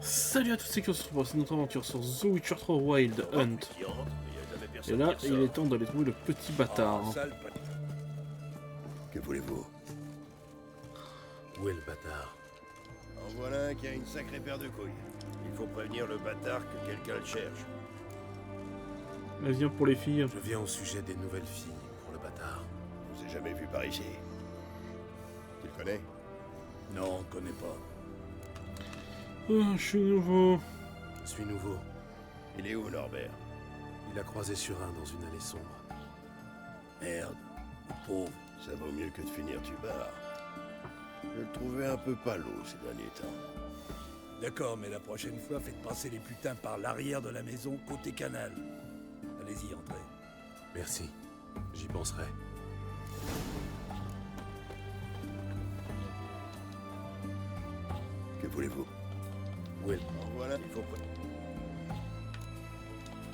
Salut à tous ceux qui se retrouvent pour notre aventure sur The Witcher 3 Wild Hunt. Et là, il est temps d'aller trouver le petit bâtard. Que voulez-vous? Où est le bâtard? En voilà un qui a une sacrée paire de couilles. Il faut prévenir le bâtard que quelqu'un le cherche. Elle vient pour les filles. Je viens au sujet des nouvelles filles pour le bâtard. Je vous ai jamais vu par ici. Tu le connais? Non, on connaît pas. Oh, je suis nouveau. Je suis nouveau. Il est où, Norbert? Il a croisé sur un dans une allée sombre. Merde, le pauvre. Ça vaut mieux que de finir tubar. Je le trouvais un peu palo ces derniers temps. D'accord, mais la prochaine fois, faites passer les putains par l'arrière de la maison, côté canal. Allez-y, entrez. Merci. J'y penserai. Que voulez-vous? Où est le... En voilà, il faut...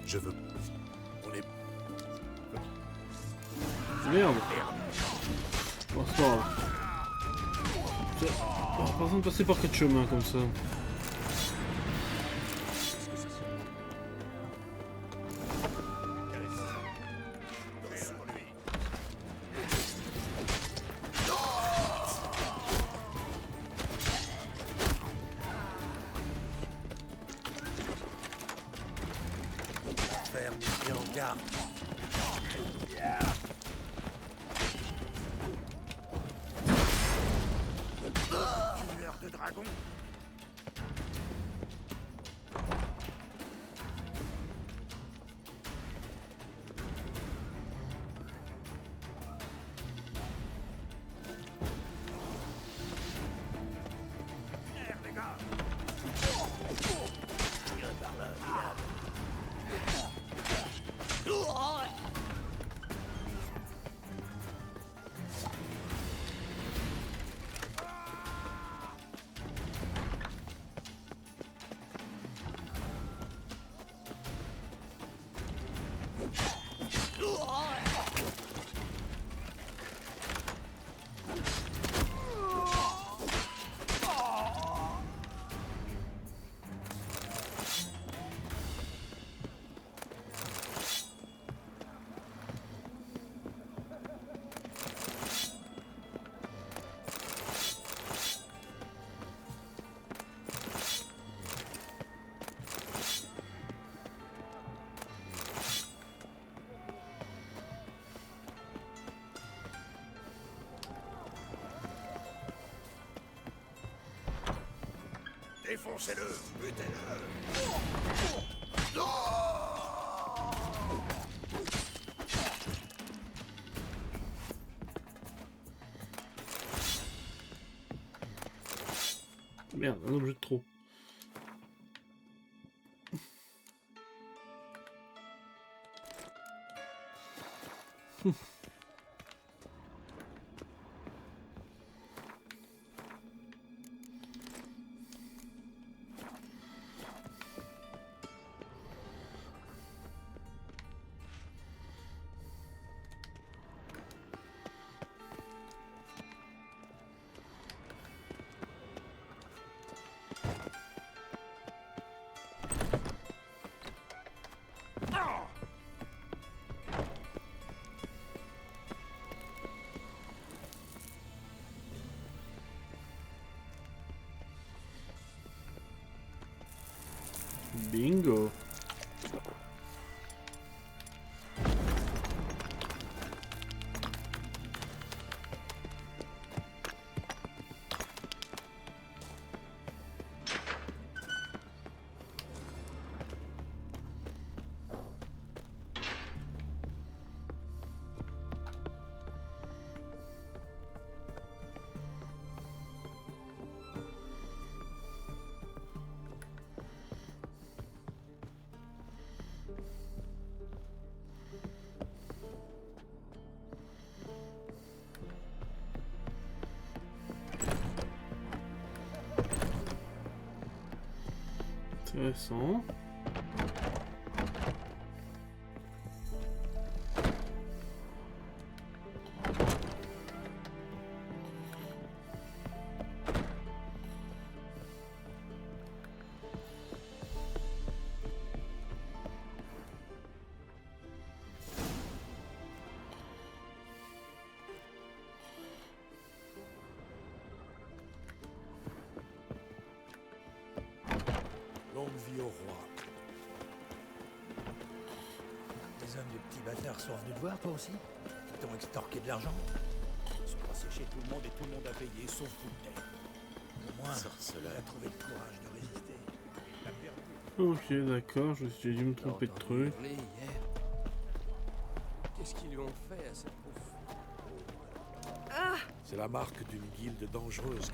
Je veux... On est... Merde. Bon, c'est pas grave. Oh, pas besoin de passer par 4 chemins comme ça. Ferme et en garde. Tueur de dragon. Merde, les gars. Viens par là, viens. Défoncez-le, butez-le. Merde, un objet de trop. Bingo. Intéressant. longue vie au roi. Les hommes de petits bâtards sont venus te voir, toi aussi? Ils t'ont extorqué de l'argent? Ils sont passés chez tout le monde et tout le monde a payé, sauf Fountaine. Au moins, il a trouvé le courage de résister. Il a perdu. Ok, d'accord, j'ai dû me tromper de truc. Hurler hier. Qu'est-ce qu'ils lui ont fait à cette pauvre? C'est la marque d'une guilde dangereuse.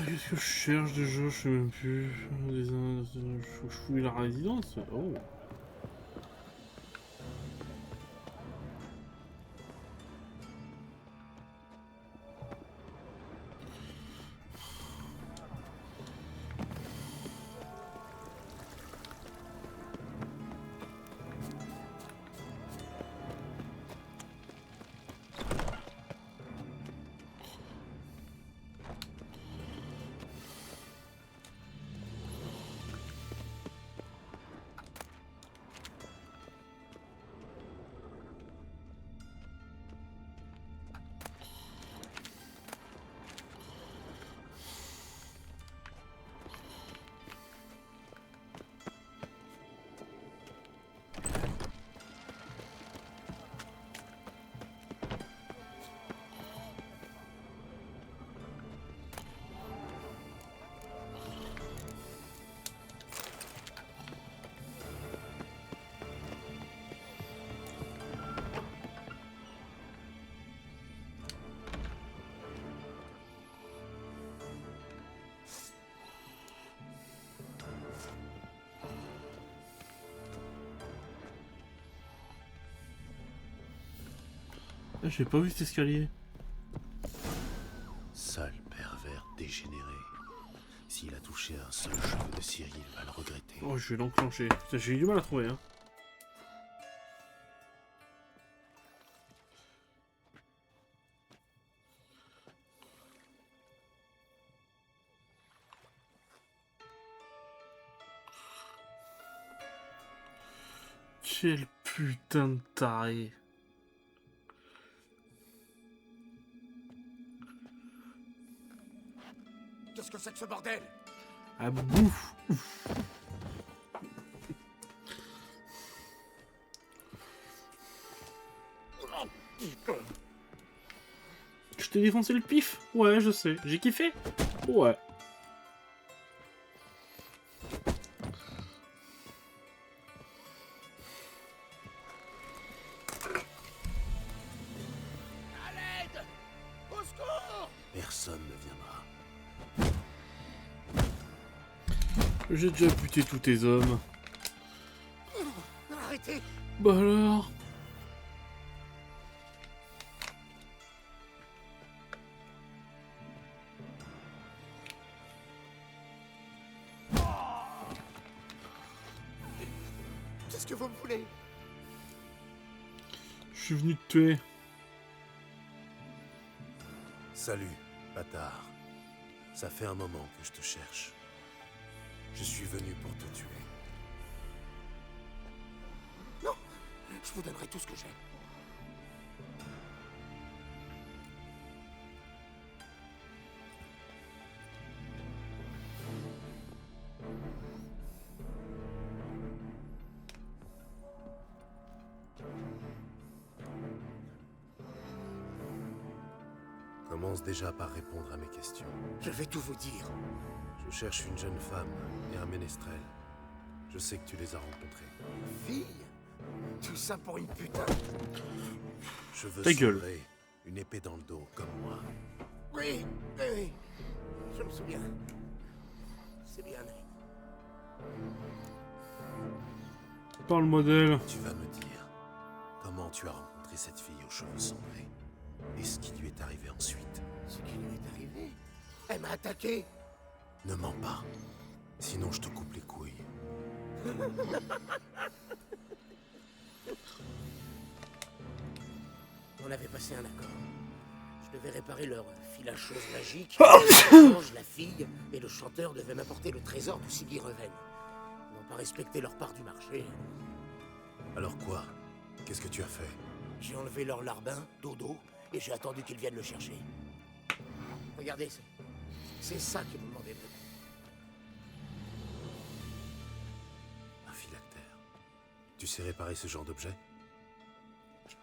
Qu'est-ce que je cherche déjà? Je sais même plus. Je fouille la résidence. Oh. J'ai pas vu cet escalier. Sale pervers dégénéré. S'il a touché un seul cheveu de Cyril, il va le regretter. Oh, je vais l'enclencher. Putain, j'ai eu du mal à trouver, hein. Quel putain de taré. Qu'est-ce que c'est que ce bordel? Ah bouffe. Je t'ai défoncé le pif? Ouais, je sais. J'ai kiffé? Ouais. À l'aide! Au secours! Personne ne viendra. J'ai déjà buté tous tes hommes. Arrêtez! Bah alors? Qu'est-ce que vous me voulez? Je suis venu te tuer. Salut, bâtard. Ça fait un moment que je te cherche. Je suis venu pour te tuer. Non! Je vous donnerai tout ce que j'ai. Commence déjà par répondre à mes questions. Je vais tout vous dire. Je cherche une jeune femme et un ménestrel. Je sais que tu les as rencontrés. Fille? Tout ça pour une putain? Je veux Ta gueule. sauver une épée dans le dos, comme moi. Oui, oui. Je me souviens. C'est bien. Parle-moi d'elle. Tu vas me dire comment tu as rencontré cette fille aux cheveux cendrés et ce qui lui est arrivé ensuite. Ce qui lui est arrivé? Elle m'a attaqué. Ne mens pas, sinon je te coupe les couilles. On avait passé un accord. Je devais réparer leur filacheuse magique. L'ange, la fille et le chanteur devaient m'apporter le trésor du Siggy Reven. Ils n'ont pas respecté leur part du marché. Alors quoi? Qu'est-ce que tu as fait? J'ai enlevé leur larbin, Dodo, et j'ai attendu qu'ils viennent le chercher. Regardez, c'est ça qu'ils me demandaient. Un phylactère. Tu sais réparer ce genre d'objet?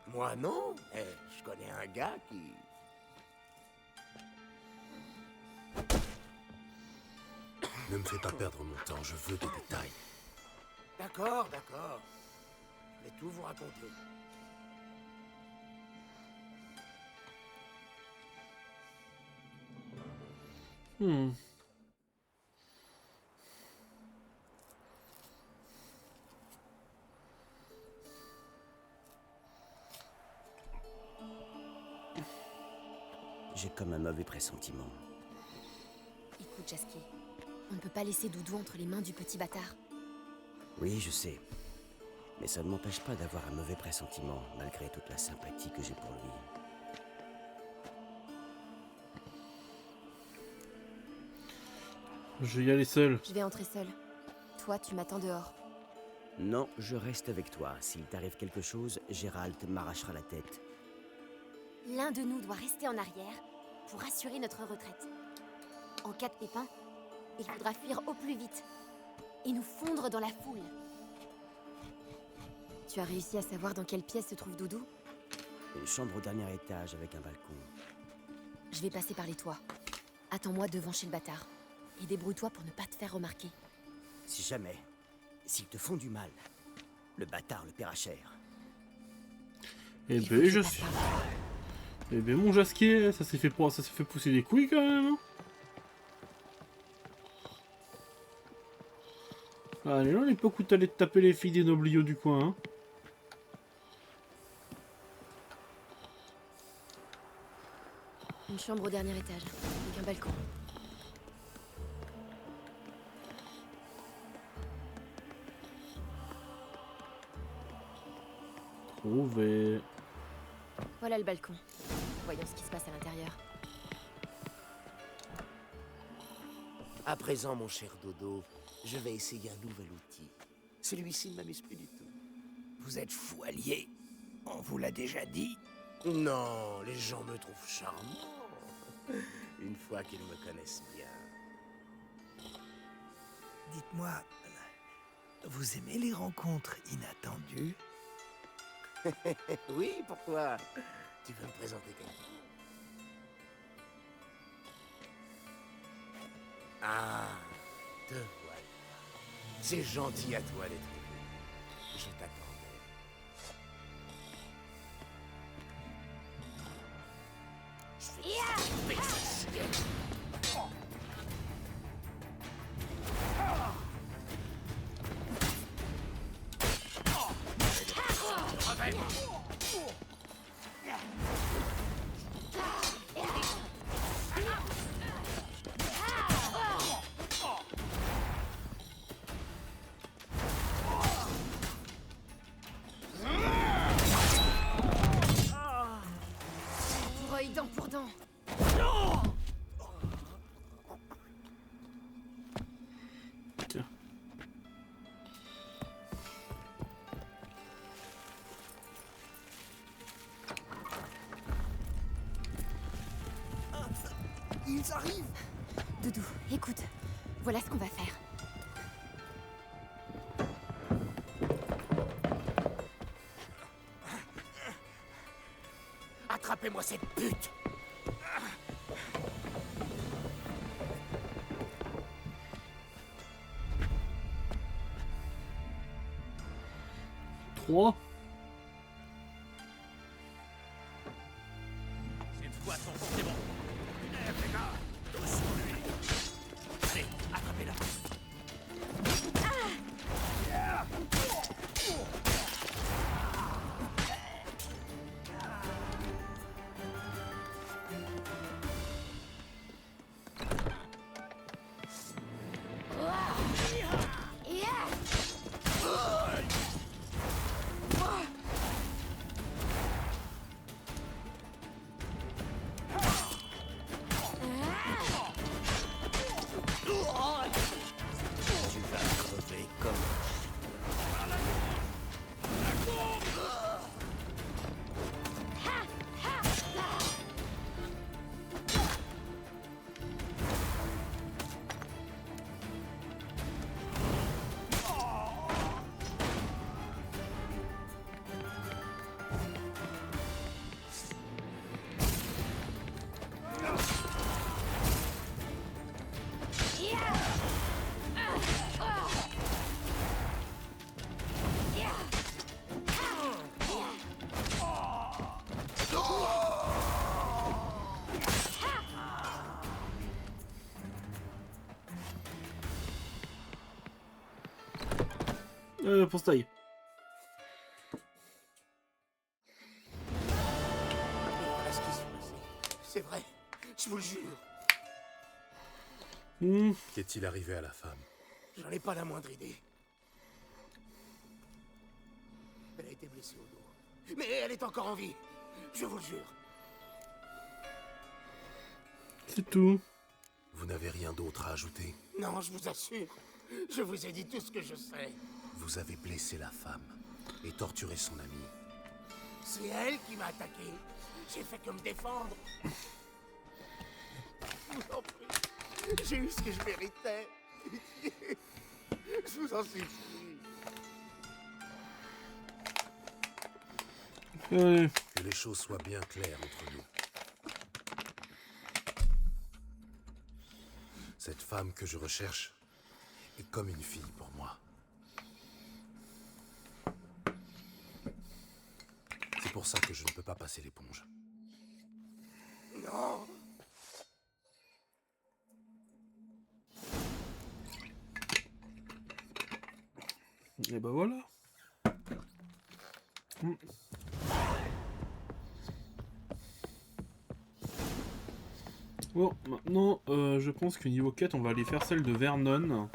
Moi, non. Mais je connais un gars qui... Ne me fais pas perdre mon temps, je veux des détails. D'accord, d'accord. Je vais tout vous raconter. J'ai comme un mauvais pressentiment. Écoute, Jasky, on ne peut pas laisser Doudou entre les mains du petit bâtard. Oui, je sais. Mais ça ne m'empêche pas d'avoir un mauvais pressentiment, malgré toute la sympathie que j'ai pour lui. Je vais y aller seul. Je vais entrer seule. Toi, tu m'attends dehors. Non, je reste avec toi. S'il t'arrive quelque chose, Gérald m'arrachera la tête. L'un de nous doit rester en arrière pour assurer notre retraite. En cas de pépin, il faudra fuir au plus vite et nous fondre dans la foule. Tu as réussi à savoir dans quelle pièce se trouve Doudou? Une chambre au dernier étage avec un balcon. Je vais passer par les toits. Attends-moi devant chez le bâtard. Et débrouille-toi pour ne pas te faire remarquer. Si jamais, s'ils te font du mal, le bâtard le paiera cher. Eh Il faut ben, que je passe suis... par là. Eh ben, mon Jasquier, ça s'est fait pousser des couilles quand même. Hein. Allez, là, l'époque où t'allais te taper les filles des nobliaux du coin. Hein. Une chambre au dernier étage, avec un balcon. Trouvé. Voilà le balcon. Voyons ce qui se passe à l'intérieur. À présent, mon cher Dodo, je vais essayer un nouvel outil. Celui-ci ne m'amuse plus du tout. Vous êtes fou allié. On vous l'a déjà dit. Non, les gens me trouvent charmant. Une fois qu'ils me connaissent bien. Dites-moi, vous aimez les rencontres inattendues? Oui, pourquoi? Tu veux me présenter quelqu'un? Ah, te voilà. C'est gentil à toi d'être venu. Je t'attendais. Je vais te Pour œil, dent pour dent. Tiens. Ils arrivent! Doudou, écoute. Voilà ce qu'on va faire. Attrapez-moi cette pute! Trois. Cette fois, son c'est bon. Allez, attrapez-la. Tu vas crever comme... Pour ce taille. Voilà ce qui s'est passé. C'est vrai, je vous le jure. Qu'est-il arrivé à la femme? J'en ai pas la moindre idée. Elle a été blessée au dos. Mais elle est encore en vie. Je vous le jure. C'est tout. Vous n'avez rien d'autre à ajouter? Non, je vous assure. Je vous ai dit tout ce que je sais. Vous avez blessé la femme et torturé son ami. C'est elle qui m'a attaqué. J'ai fait que me défendre. Je vous en prie. J'ai eu ce que je méritais. Je vous en supplie. Que les choses soient bien claires entre nous. Cette femme que je recherche est comme une fille pour moi. C'est pour ça que je ne peux pas passer l'éponge. Non. Et bah voilà. Bon, maintenant, je pense que niveau quête, on va aller faire celle de Vernon.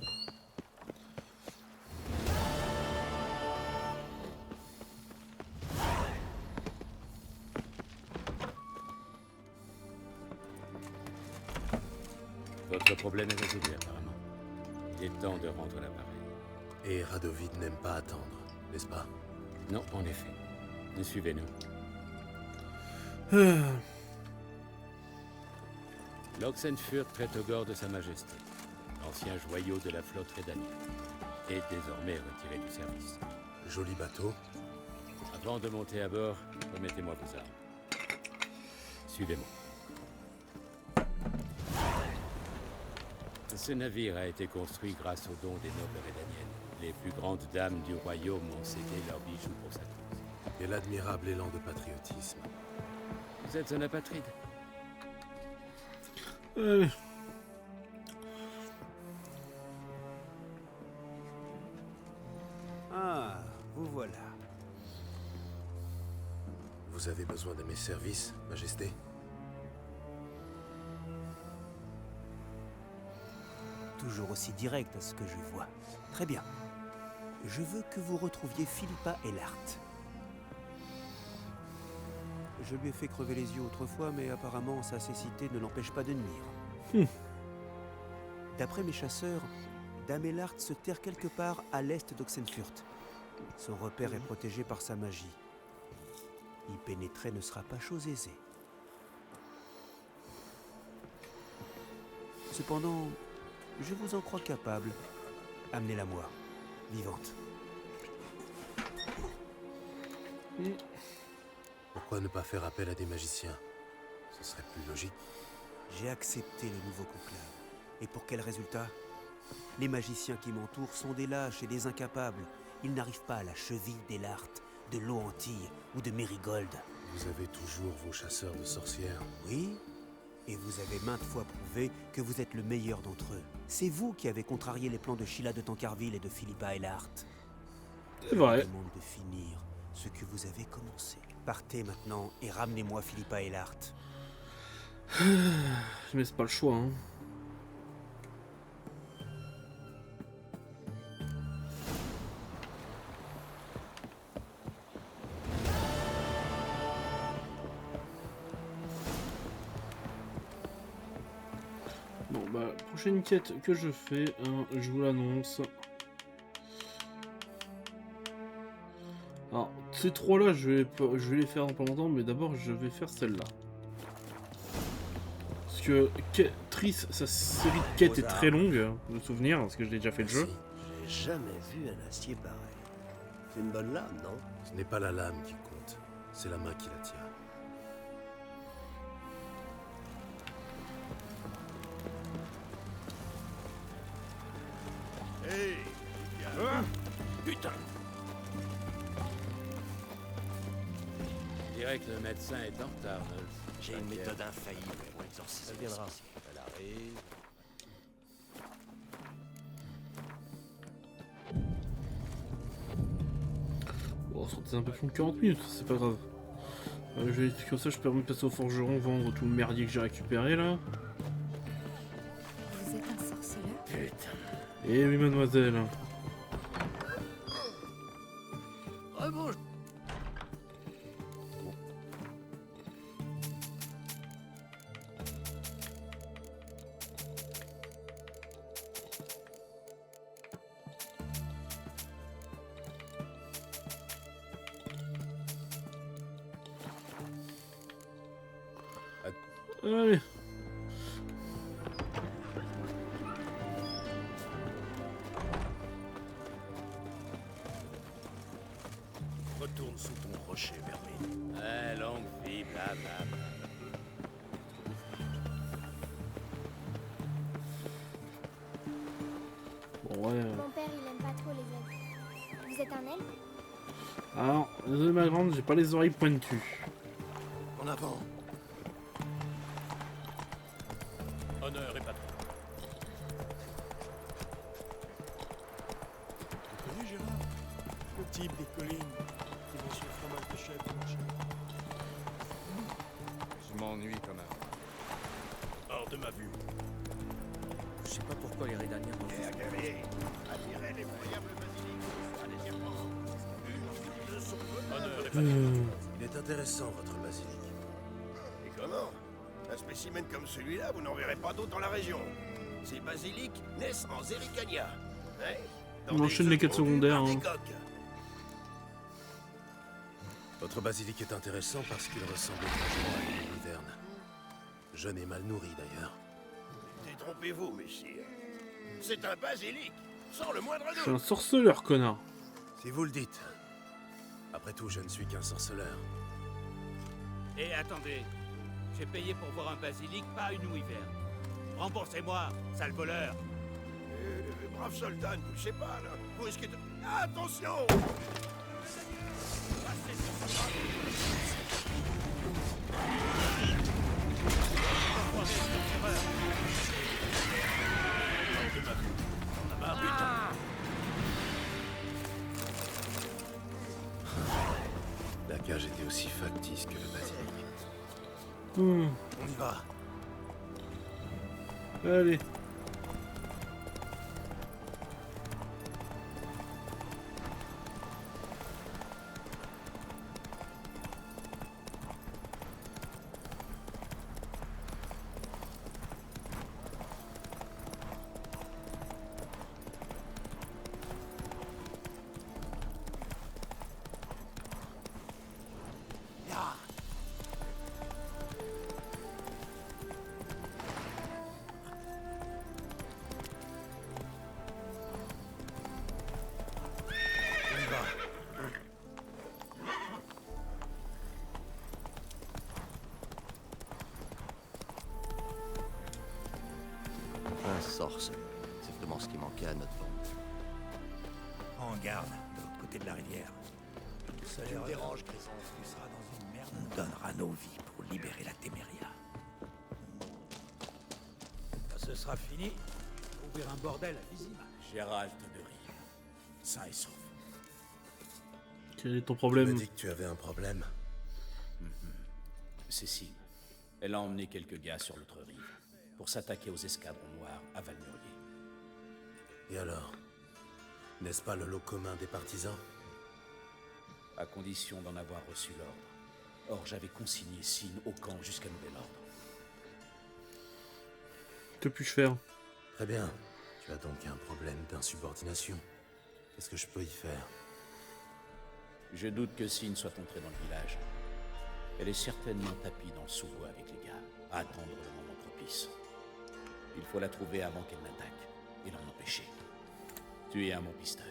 Votre problème est résolu apparemment. Il est temps de rendre l'appareil. Et Radovid n'aime pas attendre, n'est-ce pas? Non, en effet. Suivez-nous. L'Oxenfurt Tretogor de Sa Majesté, ancien joyau de la flotte redanienne, est désormais retiré du service. Joli bateau. Avant de monter à bord, remettez-moi vos armes. Suivez-moi. Ce navire a été construit grâce aux dons des nobles redaniennes. Les plus grandes dames du royaume ont cédé leurs bijoux pour sa cause. Et l'admirable élan de patriotisme. Vous êtes un apatride? Ah, vous voilà. Vous avez besoin de mes services, Majesté? Toujours aussi direct à ce que je vois. Très bien. Je veux que vous retrouviez Philippa Eilhart. Je lui ai fait crever les yeux autrefois, mais apparemment sa cécité ne l'empêche pas de nuire. D'après mes chasseurs, Dame Eilhart se terre quelque part à l'est d'Oxenfurt. Son repère est protégé par sa magie. Y pénétrer ne sera pas chose aisée. Cependant, je vous en crois capable. Amenez-la moi, vivante. Pourquoi ne pas faire appel à des magiciens? Ce serait plus logique. J'ai accepté le nouveau conclave. Et pour quel résultat? Les magiciens qui m'entourent sont des lâches et des incapables. Ils n'arrivent pas à la cheville d'Eilhart, de Loantille ou de Mérigold. Vous avez toujours vos chasseurs de sorcières. Oui, Et vous avez maintes fois prouvé que vous êtes le meilleur d'entre eux. C'est vous qui avez contrarié les plans de Sheila de Tancarville et de Philippa Eilhart. C'est vrai. Je vous demande de finir ce que vous avez commencé. Partez maintenant et ramenez-moi Philippa Eilhart. Mais c'est pas le choix, hein. Bon bah, prochaine quête que je fais, hein, je vous l'annonce. Alors, ces trois-là, je vais les faire dans pas longtemps, mais d'abord, je vais faire celle-là. Parce que Triss, sa série de quêtes est très longue, de souvenir, parce que j'ai déjà fait le jeu. J'ai jamais vu un acier pareil. C'est une bonne lame, non? Ce n'est pas la lame qui compte, c'est la main qui la tient. Hé, putain! Je dirais que le médecin est en retard, Knowles. J'ai une méthode infaillible pour exorciser. Elle viendra. Elle arrive. Bon, ça sera un peu plus de 40 minutes, c'est pas grave. Comme ça, je peux me passer au forgeron, vendre tout le merdier que j'ai récupéré là. Vous êtes un sorceleur? Putain! Eh oui, mademoiselle. Rebouche! Allez. Retourne sous ton rocher, Merlin. Ouais, longue vie, blablabla. Bon, ouais. Mon père, il aime pas trop les elfes. Vous êtes un elfe? Alors, désolé ma grande, j'ai pas les oreilles pointues. En avant! Honneur et patron. Vous connaissez Gérard? Le type des collines qui vend son fromage de chèvre au marché. Je m'ennuie quand même. Hors de ma vue. Je sais pas pourquoi les Redaniens refusent. Guerrier, attirez l'effroyable basilic à des serpents. Une son Honneur et patron. Il est intéressant, votre basilic. Et comment? Un spécimen comme celui-là, vous n'en verrez pas d'autres dans la région. Ces basiliques naissent en Zericania. Hein? Dans On des enchaîne les œufs quêtes pondus secondaires, par des hein. coqs. Votre basilic est intéressant parce qu'il ressemble étrangement à une hiverne. Jeune et mal nourri d'ailleurs. Détrompez-vous, messire. C'est un basilic, sans le moindre Je suis un doute. sorceleur, connard. Si vous le dites. Après tout, je ne suis qu'un sorceleur. Et attendez, j'ai payé pour voir un basilic, pas une wyvern. Remboursez-moi, sale voleur. Brave soldat, ne bougez pas, là. Vous risquez de... Attention! La cage était aussi factice que le basilic. Hmm. On y va. Allez. Un sorceleur. C'est vraiment ce qui manquait à notre bande. En garde, de l'autre côté de la rivière. Ça Tu me déranges, Grisons. Tu seras dans une merde. On donnera nos vies pour libérer la Téméria. ce sera fini, ouvrir un bordel à Vizima. Gérald de Rive, sain et sauf. Quel est ton Tu problème? m'as dit que tu avais un problème. Cécile, elle a emmené quelques gars sur l'autre rive pour s'attaquer aux escadrons noirs à Valmurier. Et alors? N'est-ce pas le lot commun des partisans? À condition d'en avoir reçu l'ordre. Or, j'avais consigné Sin au camp jusqu'à nouvel ordre. Que puis-je faire? Très bien. Tu as donc un problème d'insubordination. Qu'est-ce que je peux y faire? Je doute que Sin soit entrée dans le village. Elle est certainement tapie dans le sous-bois avec les gars, à attendre le moment propice. Il faut la trouver avant qu'elle n'attaque, et l'en empêcher. Tu es un bon pisteur.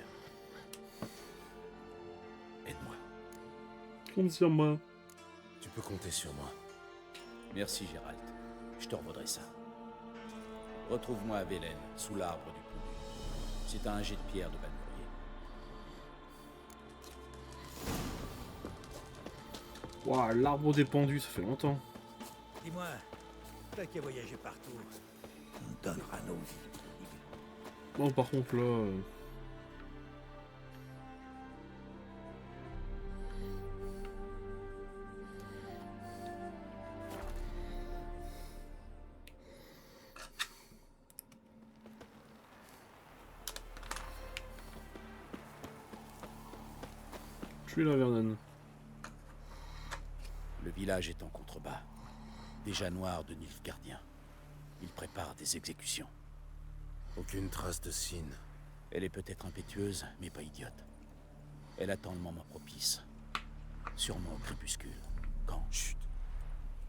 Aide-moi. Compte sur moi. Tu peux compter sur moi. Merci, Gérald. Je te revaudrai ça. Retrouve-moi à Vélène, sous l'arbre du Poudu. C'est à un jet de pierre de Valmurier. Waouh, l'arbre des pendus, ça fait longtemps. Dis-moi, toi qui as voyagé partout, on donnera nos vies. Bon, par contre, là... Je suis là, Vernon. Le village est en contrebas. Déjà noir de Nilfgaardiens. Il prépare des exécutions. Aucune trace de Sin. Elle est peut-être impétueuse, mais pas idiote. Elle attend le moment propice. Sûrement au crépuscule. Quand... Chut.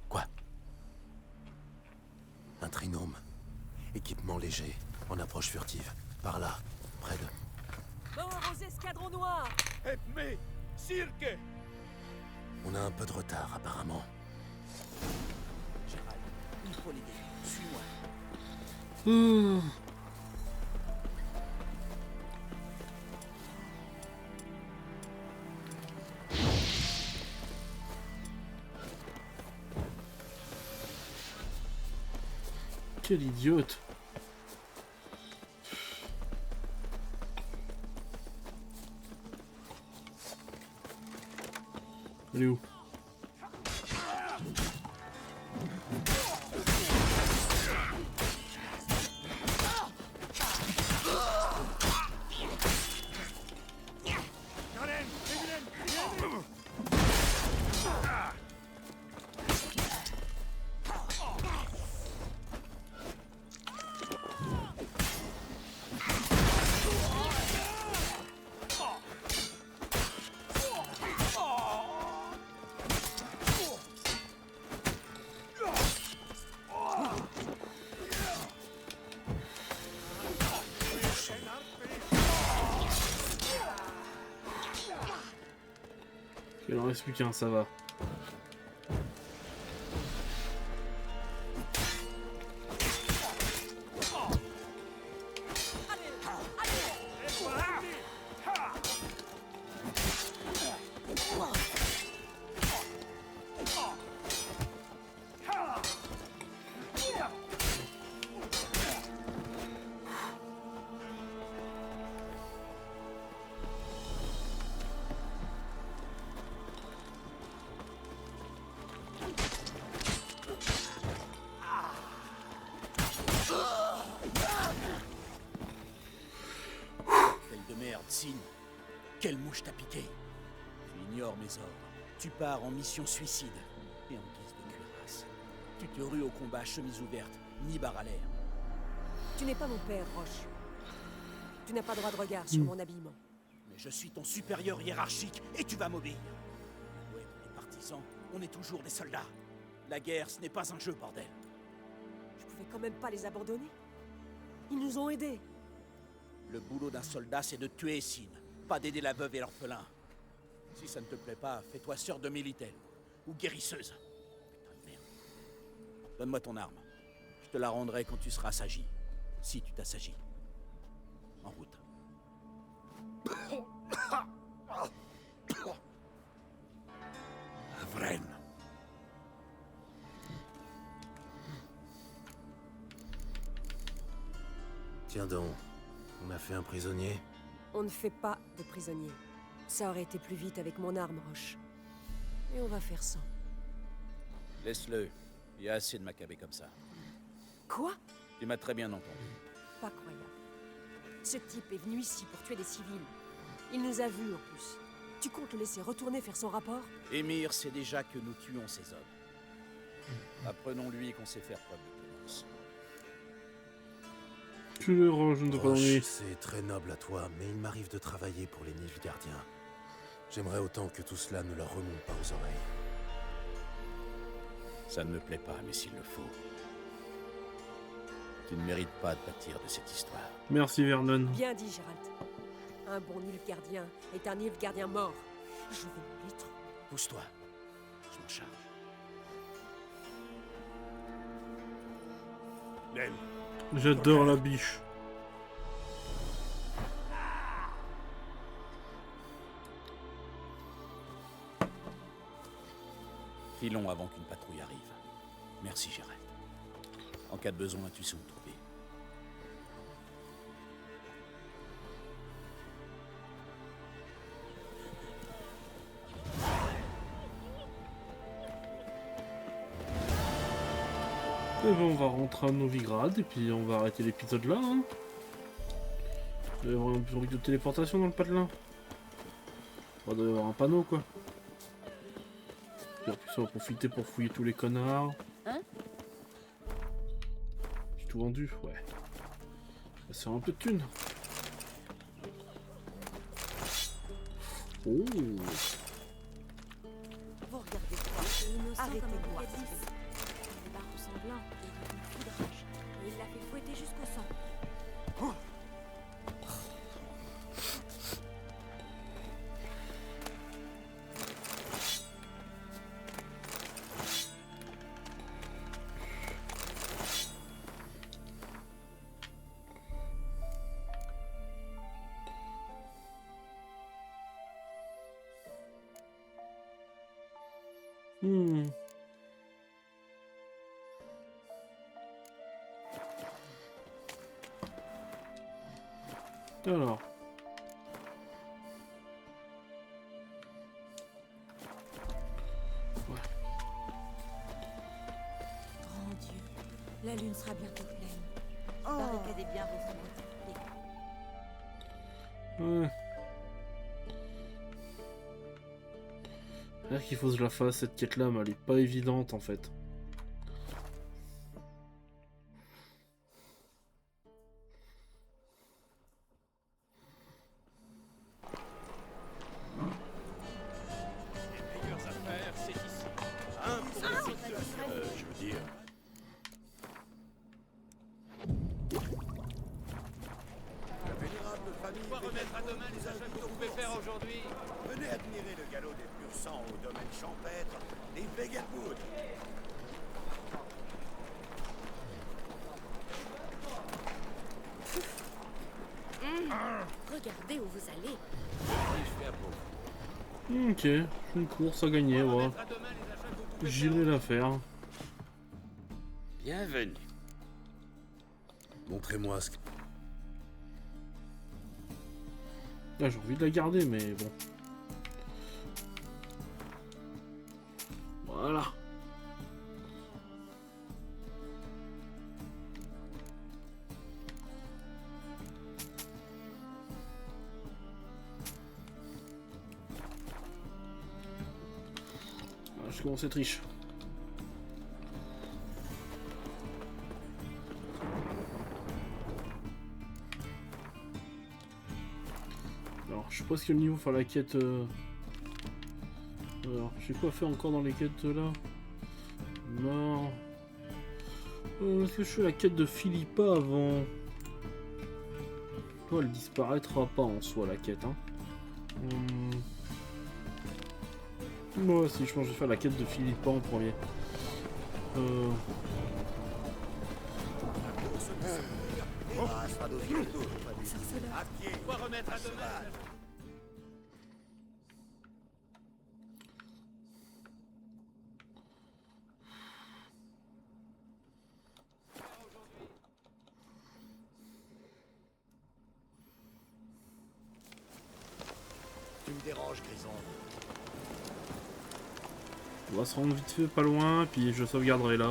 Quoi? Un trinôme. Équipement léger. En approche furtive. Par là. Près de... Mort aux escadrons noirs! Aide-moi! Cirque! On a un peu de retard, apparemment. Gérald, il faut l'aider. Suis-moi. Quel idiote! Elle est où? Il en reste plus qu'un, ça va. Sin, quelle mouche t'a piqué? Tu ignores mes ordres. Tu pars en mission suicide. Et en guise de cuirasse, tu te rues au combat chemise ouverte, ni barre à l'air. Tu n'es pas mon père, Roche. Tu n'as pas droit de regard sur mon habillement. Mais je suis ton supérieur hiérarchique et tu vas m'obéir. Ouais, pour les partisans, on est toujours des soldats. La guerre, ce n'est pas un jeu, bordel. Je pouvais quand même pas les abandonner. Ils nous ont aidés. Le boulot d'un soldat, c'est de tuer Sin, pas d'aider la veuve et l'orphelin. Si ça ne te plaît pas, fais-toi sœur de Mélitel, ou guérisseuse. Putain de merde. Donne-moi ton arme. Je te la rendrai quand tu seras sagi. Si tu t'assagis. En route. Vren. Tiens donc, on a fait un prisonnier. On ne fait pas de prisonniers. Ça aurait été plus vite avec mon arme, Roche. Et on va faire sans. Laisse-le. Il y a assez de macabées comme ça. Quoi? Tu m'as très bien entendu. Pas croyable. Ce type est venu ici pour tuer des civils. Il nous a vus en plus. Tu comptes le laisser retourner faire son rapport? Émir sait déjà que nous tuons ces hommes. Apprenons-lui qu'on sait faire preuve de clémence. Tu le ranges, je ne dois pas Roche, ennuyer. c'est très noble à toi, mais il m'arrive de travailler pour les Nilfgaardiens. J'aimerais autant que tout cela ne leur remonte pas aux oreilles. Ça ne me plaît pas, mais s'il le faut. Tu ne mérites pas de pâtir de cette histoire. Merci Vernon. Bien dit, Gérald. Un bon Nilfgaardien est un Nilfgaardien mort. Je vais me l'être. Pousse-toi. Je m'en charge. Naine. J'adore la biche. Filons avant qu'une patrouille arrive. Merci, Gérald. En cas de besoin, tu sais où me trouver. Et ben on va rentrer à Novigrad et puis on va arrêter l'épisode là. Hein. Il doit y avoir un bruit de téléportation dans le patelin. Il doit y avoir un panneau quoi. Et en plus on va profiter pour fouiller tous les connards. Hein? J'ai tout vendu, ouais. Ça sert un peu de thunes. Oh. Vous regardez quoi? Arrêtez de voir. Les barres de sang blanc, il a une fou de rage. Et il l'a fait fouetter jusqu'au sang. Alors. Ouais. Grand Dieu, la lune sera bientôt pleine. Barricadez bien vos fenêtres. Ouais. C'est qu'il faut que je la fasse cette quête là, mais elle est pas évidente en fait. Les meilleures affaires, c'est ici. Hein, je veux dire... La vénérable famille... On va remettre à demain les achats que vous pouvez faire aujourd'hui. Venez admirer le galop des purs sangs au domaine champêtre des Vegelwood. Regardez où vous allez. Je fais à peau. Ok, une course à gagner, ouais. J'irai la faire. Bienvenue. Montrez-moi ce que... Là, j'ai envie de la garder, mais bon. Voilà. Ah, je commence à être riche. Alors, je sais pas ce qu'il y a le niveau pour faire la quête. Alors, je sais quoi faire encore dans les quêtes là. Non. Est-ce que je fais la quête de Philippa avant? Toi, elle disparaîtra pas en soi la quête, hein. Moi, si je pense que je vais faire la quête de Philippa en premier. À pied. On va remettre à demain. mange, Grison. On va se rendre vite fait pas loin, puis je sauvegarderai là.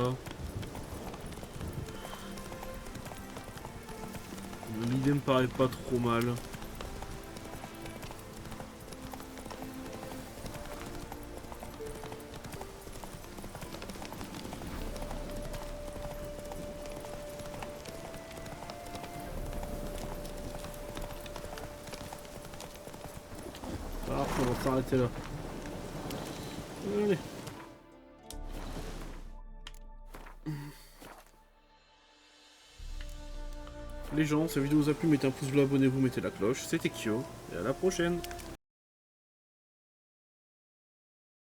L'idée me paraît pas trop mal. Parfait, on va s'arrêter là. Allez. Les gens, si la vidéo vous a plu, mettez un pouce bleu, abonnez-vous, mettez la cloche. C'était Kyo, et à la prochaine.